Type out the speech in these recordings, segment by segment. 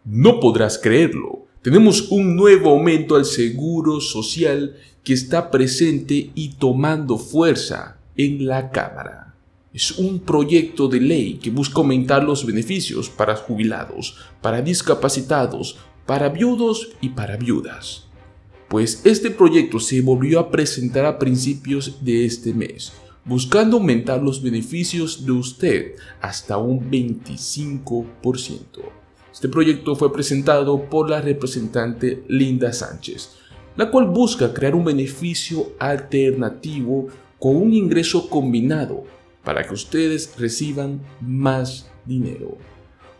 No podrás creerlo, tenemos un nuevo aumento al seguro social que está presente y tomando fuerza en la Cámara. Es un proyecto de ley que busca aumentar los beneficios para jubilados, para discapacitados, para viudos y para viudas. Pues este proyecto se volvió a presentar a principios de este mes, buscando aumentar los beneficios de usted hasta un 25%. Este proyecto fue presentado por la representante Linda Sánchez, la cual busca crear un beneficio alternativo con un ingreso combinado para que ustedes reciban más dinero.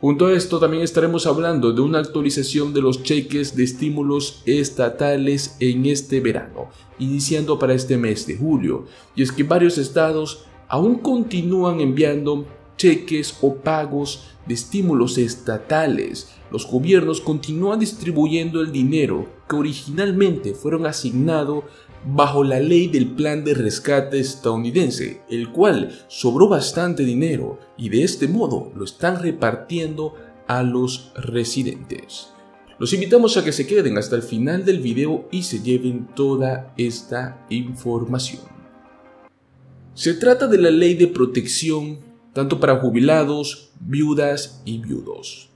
Junto a esto también estaremos hablando de una actualización de los cheques de estímulos estatales en este verano, iniciando para este mes de julio, y es que varios estados aún continúan enviando cheques o pagos de estímulos estatales. Los gobiernos continúan distribuyendo el dinero que originalmente fueron asignados bajo la ley del plan de rescate estadounidense, el cual sobró bastante dinero y de este modo lo están repartiendo a los residentes. Los invitamos a que se queden hasta el final del video y se lleven toda esta información. Se trata de la ley de protección tanto para jubilados, viudas y viudos.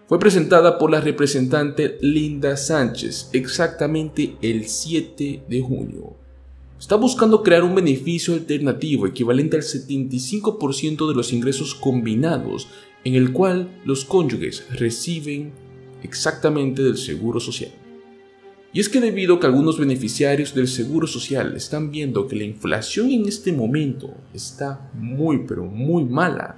Fue presentada por la representante Linda Sánchez exactamente el 7 de junio. Está buscando crear un beneficio alternativo equivalente al 75% de los ingresos combinados, en el cual los cónyuges reciben exactamente del Seguro Social. Y es que debido a que algunos beneficiarios del Seguro Social están viendo que la inflación en este momento está muy pero muy mala,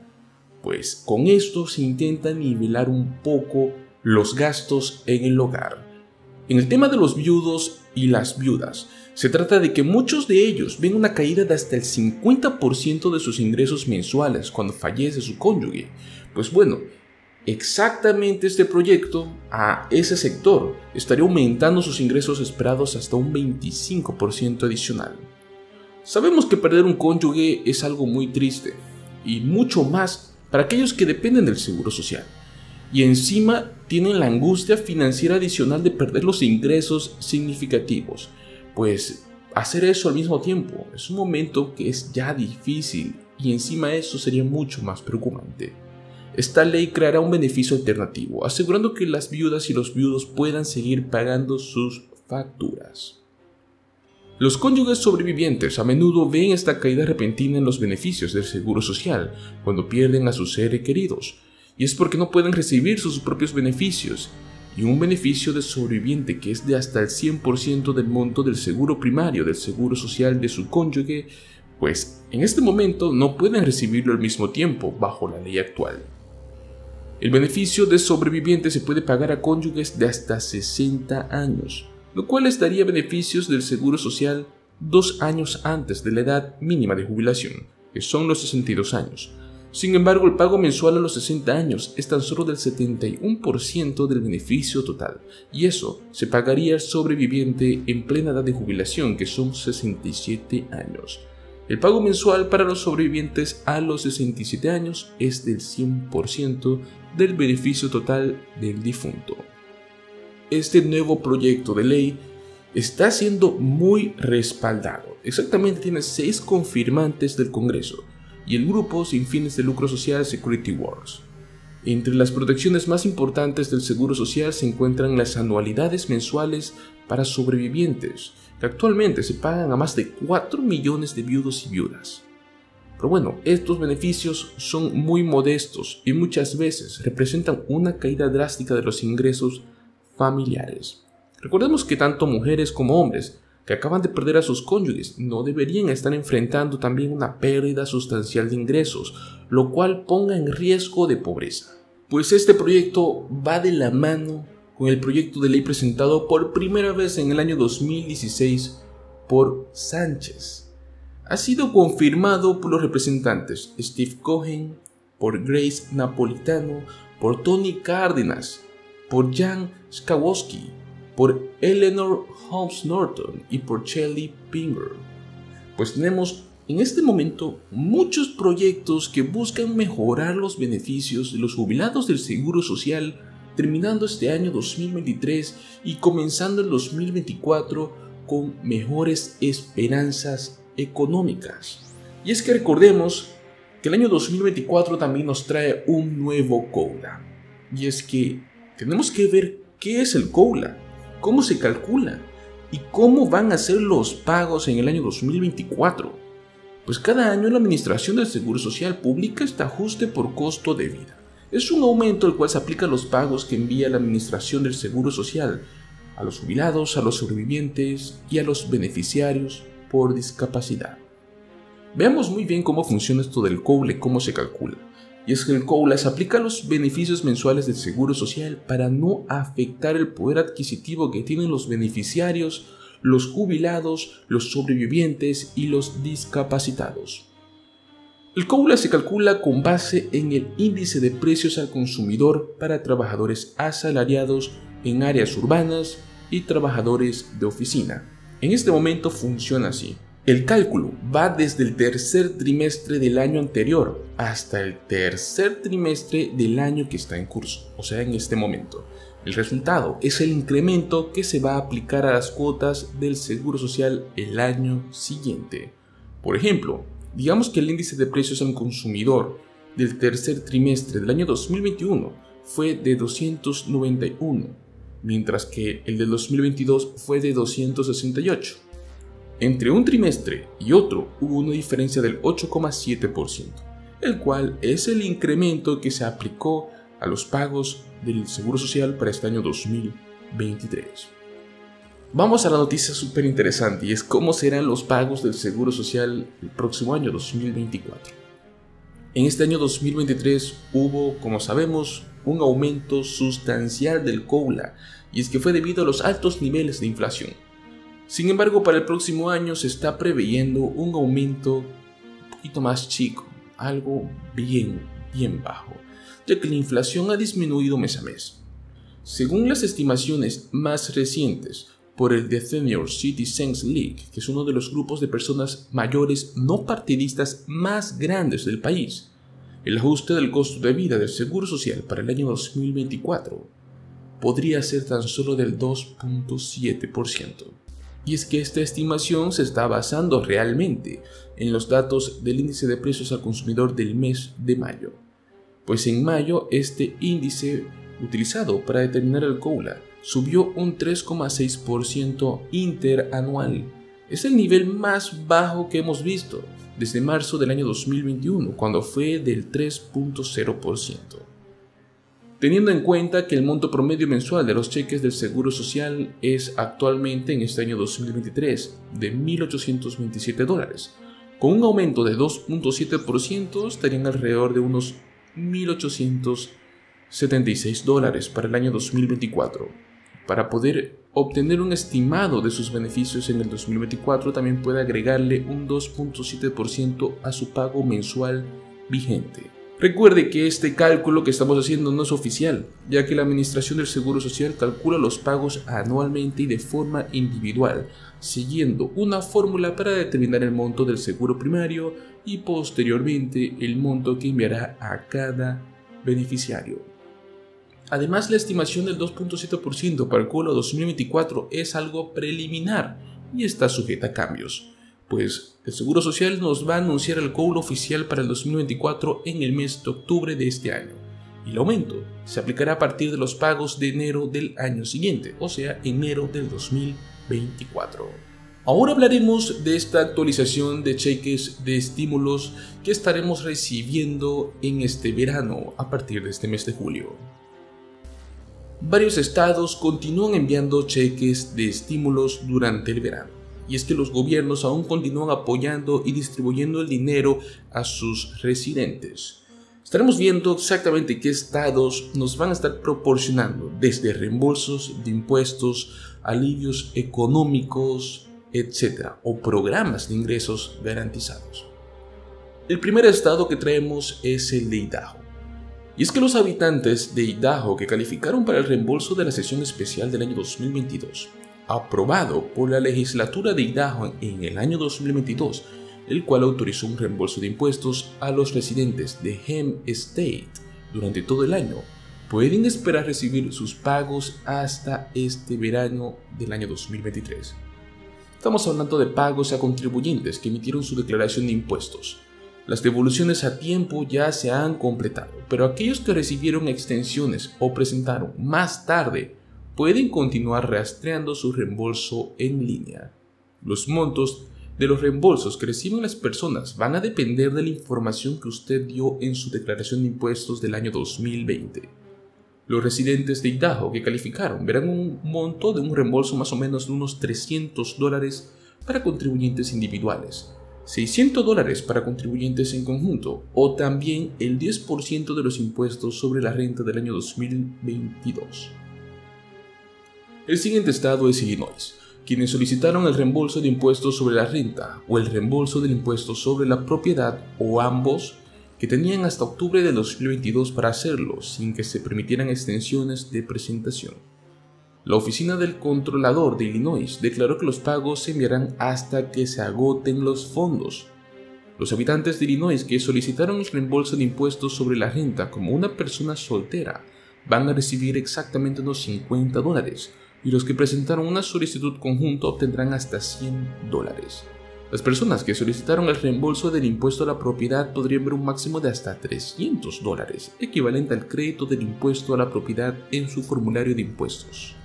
pues con esto se intenta nivelar un poco los gastos en el hogar. En el tema de los viudos y las viudas, se trata de que muchos de ellos ven una caída de hasta el 50% de sus ingresos mensuales cuando fallece su cónyuge. Pues bueno, exactamente este proyecto a ese sector estaría aumentando sus ingresos esperados hasta un 25% adicional. Sabemos que perder un cónyuge es algo muy triste y mucho más para aquellos que dependen del Seguro Social, y encima tienen la angustia financiera adicional de perder los ingresos significativos, pues hacer eso al mismo tiempo es un momento que es ya difícil y encima eso sería mucho más preocupante. Esta ley creará un beneficio alternativo, asegurando que las viudas y los viudos puedan seguir pagando sus facturas. Los cónyuges sobrevivientes a menudo ven esta caída repentina en los beneficios del Seguro Social cuando pierden a sus seres queridos, y es porque no pueden recibir sus propios beneficios, y un beneficio de sobreviviente que es de hasta el 100% del monto del seguro primario del Seguro Social de su cónyuge, pues en este momento no pueden recibirlo al mismo tiempo bajo la ley actual. El beneficio de sobreviviente se puede pagar a cónyuges de hasta 60 años, lo cual les daría beneficios del Seguro Social 2 años antes de la edad mínima de jubilación, que son los 62 años. Sin embargo, el pago mensual a los 60 años es tan solo del 71% del beneficio total, y eso se pagaría al sobreviviente en plena edad de jubilación, que son 67 años. El pago mensual para los sobrevivientes a los 67 años es del 100% del beneficio total del difunto. Este nuevo proyecto de ley está siendo muy respaldado. Exactamente tiene 6 confirmantes del Congreso y el grupo sin fines de lucro social Security Wars. Entre las protecciones más importantes del Seguro Social se encuentran las anualidades mensuales para sobrevivientes, que actualmente se pagan a más de 4 millones de viudos y viudas. Pero bueno, estos beneficios son muy modestos y muchas veces representan una caída drástica de los ingresos familiares. Recordemos que tanto mujeres como hombres que acaban de perder a sus cónyuges no deberían estar enfrentando también una pérdida sustancial de ingresos, lo cual ponga en riesgo de pobreza. Pues este proyecto va de la mano con el proyecto de ley presentado por primera vez en el año 2016 por Sánchez. Ha sido confirmado por los representantes Steve Cohen, por Grace Napolitano, por Tony Cárdenas, por Jan Schakowsky, por Eleanor Holmes Norton y por Shelley Pinger. Pues tenemos en este momento muchos proyectos que buscan mejorar los beneficios de los jubilados del Seguro Social terminando este año 2023 y comenzando el 2024 con mejores esperanzas económicas. Y es que recordemos que el año 2024 también nos trae un nuevo COULA. Y es que tenemos que ver qué es el COULA, cómo se calcula y cómo van a ser los pagos en el año 2024. Pues cada año la Administración del Seguro Social publica este ajuste por costo de vida. Es un aumento el cual se aplica a los pagos que envía la Administración del Seguro Social a los jubilados, a los sobrevivientes y a los beneficiarios por discapacidad. Veamos muy bien cómo funciona esto del COULA y cómo se calcula. Y es que el COULA se aplica a los beneficios mensuales del Seguro Social para no afectar el poder adquisitivo que tienen los beneficiarios, los jubilados, los sobrevivientes y los discapacitados. El COULA se calcula con base en el índice de precios al consumidor para trabajadores asalariados en áreas urbanas y trabajadores de oficina. En este momento funciona así. El cálculo va desde el tercer trimestre del año anterior hasta el tercer trimestre del año que está en curso, o sea, en este momento. El resultado es el incremento que se va a aplicar a las cuotas del Seguro Social el año siguiente. Por ejemplo, digamos que el índice de precios al consumidor del tercer trimestre del año 2021 fue de 291, mientras que el del 2022 fue de 268. Entre un trimestre y otro hubo una diferencia del 8,7%, el cual es el incremento que se aplicó a los pagos del Seguro Social para este año 2023. Vamos a la noticia súper interesante y es cómo serán los pagos del Seguro Social el próximo año 2024. En este año 2023 hubo, como sabemos, un aumento sustancial del COULA y es que fue debido a los altos niveles de inflación. Sin embargo, para el próximo año se está preveyendo un aumento un poquito más chico, algo bien bajo, ya que la inflación ha disminuido mes a mes. Según las estimaciones más recientes por el The Senior Citizens League, que es uno de los grupos de personas mayores no partidistas más grandes del país, el ajuste del costo de vida del Seguro Social para el año 2024 podría ser tan solo del 2,7%. Y es que esta estimación se está basando realmente en los datos del índice de precios al consumidor del mes de mayo. Pues en mayo este índice utilizado para determinar el COULA subió un 3,6% interanual. Es el nivel más bajo que hemos visto desde marzo del año 2021, cuando fue del 3,0%. Teniendo en cuenta que el monto promedio mensual de los cheques del Seguro Social es actualmente en este año 2023 de $1,827, con un aumento de 2,7% estarían alrededor de unos $1,876 para el año 2024. Para poder obtener un estimado de sus beneficios en el 2024 también puede agregarle un 2,7% a su pago mensual vigente. Recuerde que este cálculo que estamos haciendo no es oficial, ya que la Administración del Seguro Social calcula los pagos anualmente y de forma individual, siguiendo una fórmula para determinar el monto del seguro primario y posteriormente el monto que enviará a cada beneficiario. Además, la estimación del 2,7% para el COULA 2024 es algo preliminar y está sujeta a cambios, pues el Seguro Social nos va a anunciar el COULA oficial para el 2024 en el mes de octubre de este año, y el aumento se aplicará a partir de los pagos de enero del año siguiente, o sea, enero del 2024. Ahora hablaremos de esta actualización de cheques de estímulos que estaremos recibiendo en este verano a partir de este mes de julio. Varios estados continúan enviando cheques de estímulos durante el verano. Y es que los gobiernos aún continúan apoyando y distribuyendo el dinero a sus residentes. Estaremos viendo exactamente qué estados nos van a estar proporcionando desde reembolsos de impuestos, alivios económicos, etc. o programas de ingresos garantizados. El primer estado que traemos es el de Idaho. Y es que los habitantes de Idaho que calificaron para el reembolso de la sesión especial del año 2022, aprobado por la legislatura de Idaho en el año 2022, el cual autorizó un reembolso de impuestos a los residentes de Hem State durante todo el año, pueden esperar recibir sus pagos hasta este verano del año 2023. Estamos hablando de pagos a contribuyentes que emitieron su declaración de impuestos. Las devoluciones a tiempo ya se han completado, pero aquellos que recibieron extensiones o presentaron más tarde pueden continuar rastreando su reembolso en línea. Los montos de los reembolsos que reciben las personas van a depender de la información que usted dio en su declaración de impuestos del año 2020. Los residentes de Idaho que calificaron verán un monto de un reembolso más o menos de unos $300 para contribuyentes individuales, $600 para contribuyentes en conjunto o también el 10% de los impuestos sobre la renta del año 2022. El siguiente estado es Illinois. Quienes solicitaron el reembolso de impuestos sobre la renta o el reembolso del impuesto sobre la propiedad o ambos, que tenían hasta octubre de 2022 para hacerlo sin que se permitieran extensiones de presentación. La oficina del controlador de Illinois declaró que los pagos se enviarán hasta que se agoten los fondos. Los habitantes de Illinois que solicitaron el reembolso de impuestos sobre la renta como una persona soltera van a recibir exactamente unos $50, y los que presentaron una solicitud conjunta obtendrán hasta $100. Las personas que solicitaron el reembolso del impuesto a la propiedad podrían ver un máximo de hasta $300, equivalente al crédito del impuesto a la propiedad en su formulario de impuestos.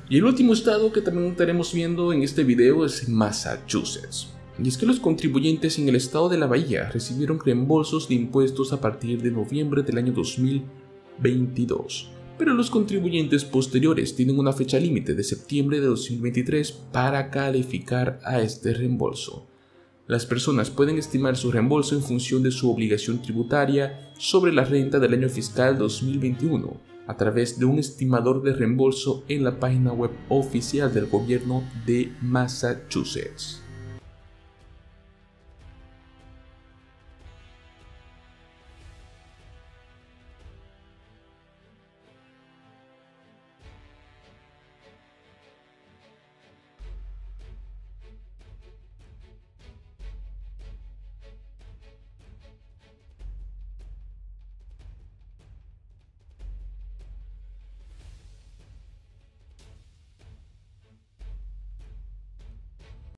Y el último estado que también estaremos viendo en este video es Massachusetts. Y es que los contribuyentes en el estado de la Bahía recibieron reembolsos de impuestos a partir de noviembre del año 2022. Pero los contribuyentes posteriores tienen una fecha límite de septiembre de 2023 para calificar a este reembolso. Las personas pueden estimar su reembolso en función de su obligación tributaria sobre la renta del año fiscal 2021 a través de un estimador de reembolso en la página web oficial del gobierno de Massachusetts.